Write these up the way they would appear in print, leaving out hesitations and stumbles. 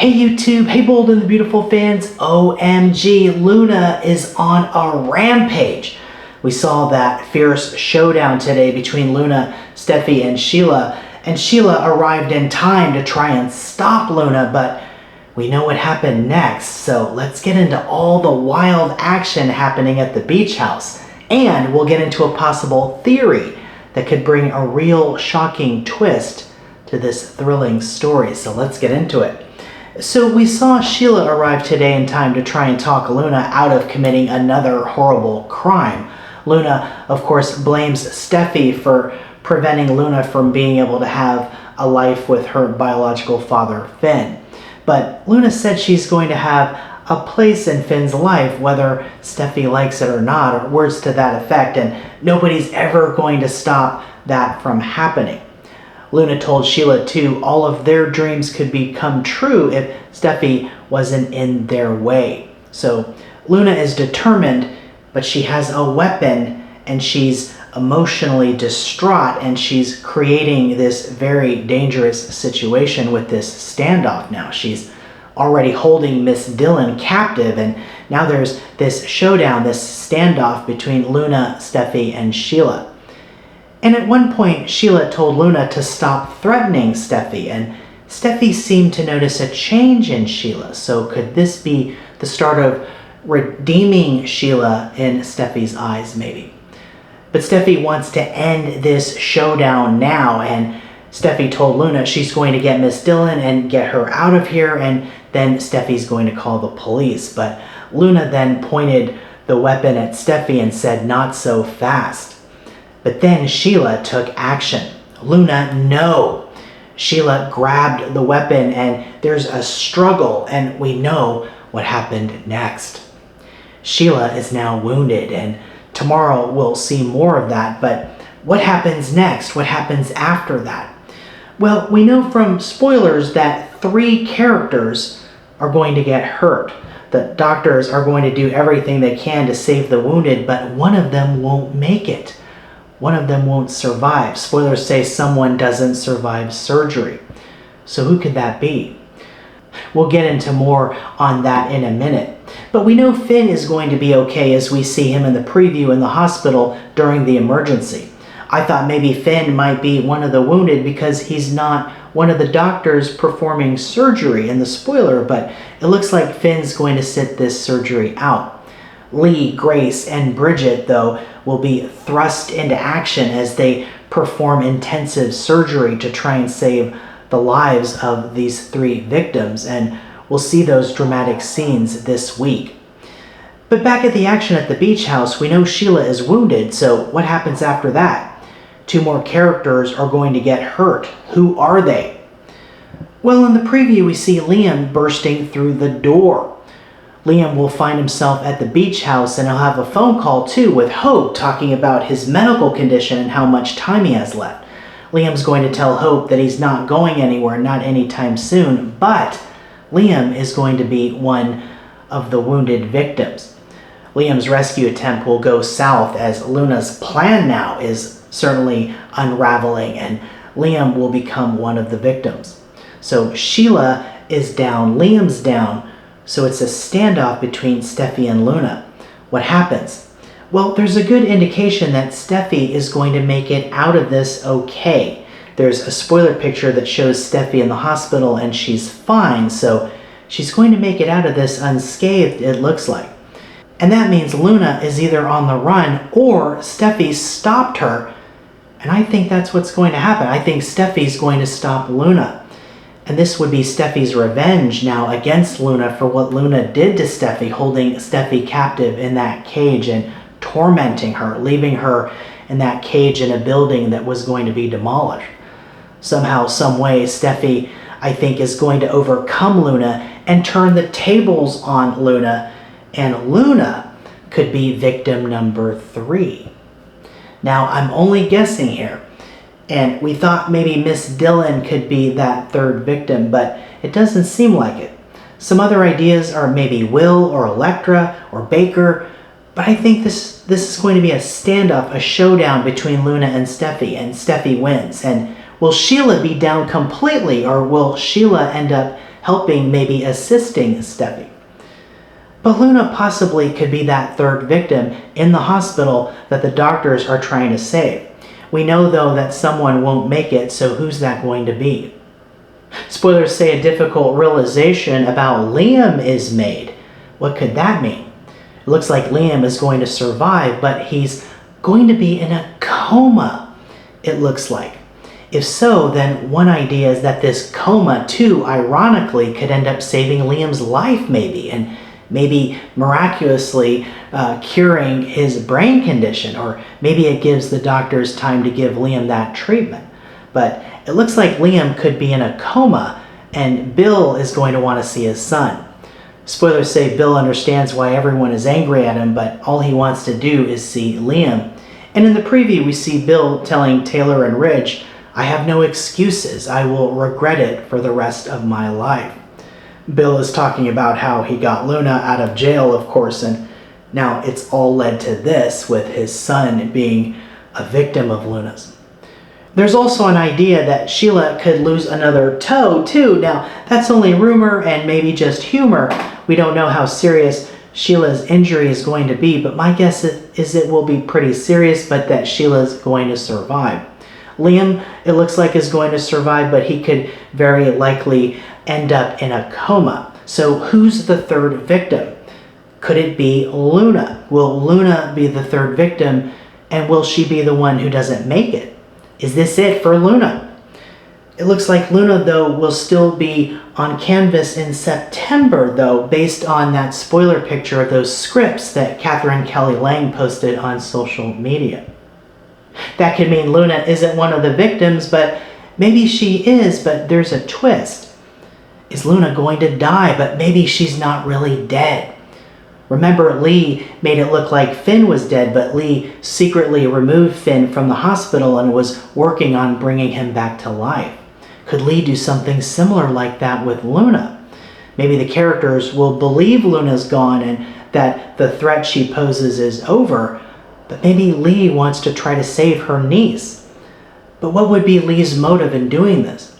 Hey YouTube, hey Bold and the Beautiful fans, OMG, Luna is on a rampage. We saw that fierce showdown today between Luna, Steffi, and Sheila arrived in time to try and stop Luna, but we know what happened next, so let's get into all the wild action happening at the beach house, and we'll get into a possible theory that could bring a real shocking twist to this thrilling story, so let's get into it. So we saw Sheila arrive today in time to try and talk Luna out of committing another horrible crime. Luna, of course, blames Steffi for preventing Luna from being able to have a life with her biological father, Finn. But Luna said she's going to have a place in Finn's life, whether Steffi likes it or not, or words to that effect, and nobody's ever going to stop that from happening. Luna told Sheila, too, all of their dreams could become true if Steffi wasn't in their way. So Luna is determined, but she has a weapon, and she's emotionally distraught, and she's creating this very dangerous situation with this standoff now. She's already holding Miss Dillon captive, and now there's this showdown, this standoff between Luna, Steffi, and Sheila. And at one point, Sheila told Luna to stop threatening Steffi, and Steffi seemed to notice a change in Sheila. So could this be the start of redeeming Sheila in Steffi's eyes, maybe? But Steffi wants to end this showdown now, and Steffi told Luna she's going to get Miss Dillon and get her out of here, and then Steffi's going to call the police. But Luna then pointed the weapon at Steffi and said, "Not so fast." But then Sheila took action. Luna, no. Sheila grabbed the weapon, and there's a struggle, and we know what happened next. Sheila is now wounded, and tomorrow we'll see more of that, but what happens next? What happens after that? Well, we know from spoilers that 3 characters are going to get hurt. The doctors are going to do everything they can to save the wounded, but one of them won't make it. One of them won't survive. Spoilers say someone doesn't survive surgery. So who could that be? We'll get into more on that in a minute. But we know Finn is going to be okay as we see him in the preview in the hospital during the emergency. I thought maybe Finn might be one of the wounded because he's not one of the doctors performing surgery in the spoiler, but it looks like Finn's going to sit this surgery out. Lee, Grace, and Bridget, though, will be thrust into action as they perform intensive surgery to try and save the lives of these 3 victims, and we'll see those dramatic scenes this week. But back at the action at the beach house, we know Sheila is wounded, so what happens after that? 2 more characters are going to get hurt. Who are they? Well, in the preview, we see Liam bursting through the door. Liam will find himself at the beach house, and he'll have a phone call too with Hope talking about his medical condition and how much time he has left. Liam's going to tell Hope that he's not going anywhere, not anytime soon, but Liam is going to be one of the wounded victims. Liam's rescue attempt will go south as Luna's plan now is certainly unraveling, and Liam will become one of the victims. So Sheila is down, Liam's down, so it's a standoff between Steffi and Luna. What happens? Well, there's a good indication that Steffi is going to make it out of this okay. There's a spoiler picture that shows Steffi in the hospital and she's fine, so she's going to make it out of this unscathed, it looks like. And that means Luna is either on the run or Steffi stopped her, and I think that's what's going to happen. I think Steffi's going to stop Luna. And this would be Steffi's revenge now against Luna for what Luna did to Steffi, holding Steffi captive in that cage and tormenting her, leaving her in that cage in a building that was going to be demolished. Somehow, some way, Steffi, I think, is going to overcome Luna and turn the tables on Luna, and Luna could be victim number 3. Now, I'm only guessing here. And we thought maybe Miss Dillon could be that 3rd victim, but it doesn't seem like it. Some other ideas are maybe Will or Electra or Baker, but I think this is going to be a standoff, a showdown between Luna and Steffi wins. And will Sheila be down completely, or will Sheila end up helping, maybe assisting Steffi. But Luna possibly could be that third victim in the hospital that the doctors are trying to save. We know though that someone won't make it, so who's that going to be? Spoilers say a difficult realization about Liam is made. What could that mean? It looks like Liam is going to survive, but he's going to be in a coma, it looks like. If so, then one idea is that this coma too, ironically, could end up saving Liam's life maybe, and maybe miraculously curing his brain condition, or maybe it gives the doctors time to give Liam that treatment. But it looks like Liam could be in a coma, and Bill is going to want to see his son. Spoilers say Bill understands why everyone is angry at him, but all he wants to do is see Liam. And in the preview, we see Bill telling Taylor and Ridge, "I have no excuses. I will regret it for the rest of my life." Bill is talking about how he got Luna out of jail, of course, and now it's all led to this, with his son being a victim of Luna's. There's also an idea that Sheila could lose another toe too. Now, that's only rumor and maybe just humor. We don't know how serious Sheila's injury is going to be, but my guess is it will be pretty serious, but that Sheila's going to survive. Liam, it looks like, is going to survive, but he could very likely end up in a coma. So who's the third victim? Could it be Luna? Will Luna be the third victim, and will she be the one who doesn't make it? Is this it for Luna? It looks like Luna, though, will still be on canvas in September, though, based on that spoiler picture of those scripts that Catherine Kelly Lang posted on social media. That could mean Luna isn't one of the victims, but maybe she is, but there's a twist. Is Luna going to die, but maybe she's not really dead? Remember, Lee made it look like Finn was dead, but Lee secretly removed Finn from the hospital and was working on bringing him back to life. Could Lee do something similar like that with Luna? Maybe the characters will believe Luna's gone and that the threat she poses is over, but maybe Lee wants to try to save her niece. But what would be Lee's motive in doing this?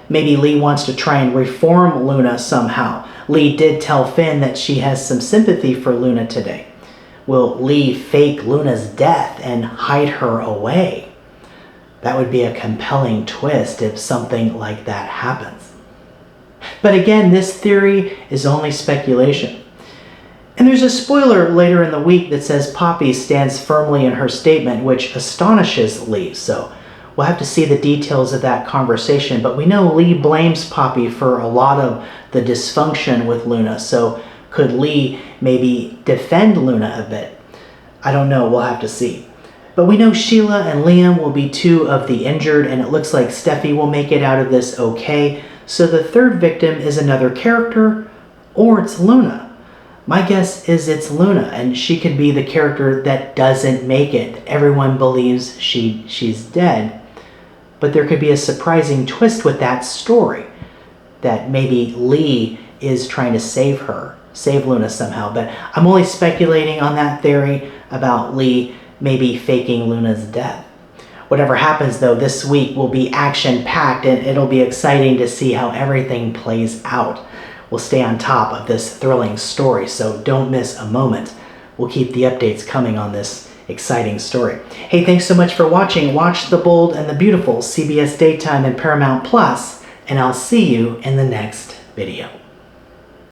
Maybe Lee wants to try and reform Luna somehow. Lee did tell Finn that she has some sympathy for Luna today. Will Lee fake Luna's death and hide her away? That would be a compelling twist if something like that happens. But again, this theory is only speculation. And there's a spoiler later in the week that says Poppy stands firmly in her statement, which astonishes Lee. So we'll have to see the details of that conversation, but we know Lee blames Poppy for a lot of the dysfunction with Luna, so could Lee maybe defend Luna a bit? I don't know, we'll have to see. But we know Sheila and Liam will be two of the injured, and it looks like Steffi will make it out of this okay, so the third victim is another character, or it's Luna. My guess is it's Luna, and she could be the character that doesn't make it. Everyone believes she's dead. But there could be a surprising twist with that story, that maybe Lee is trying to save Luna somehow. But I'm only speculating on that theory about Lee maybe faking Luna's death. Whatever happens, though, this week will be action-packed, and it'll be exciting to see how everything plays out. We'll stay on top of this thrilling story, so don't miss a moment. We'll keep the updates coming on this exciting story. Hey, thanks so much for watching. Watch The Bold and the Beautiful, CBS Daytime and Paramount Plus, and I'll see you in the next video.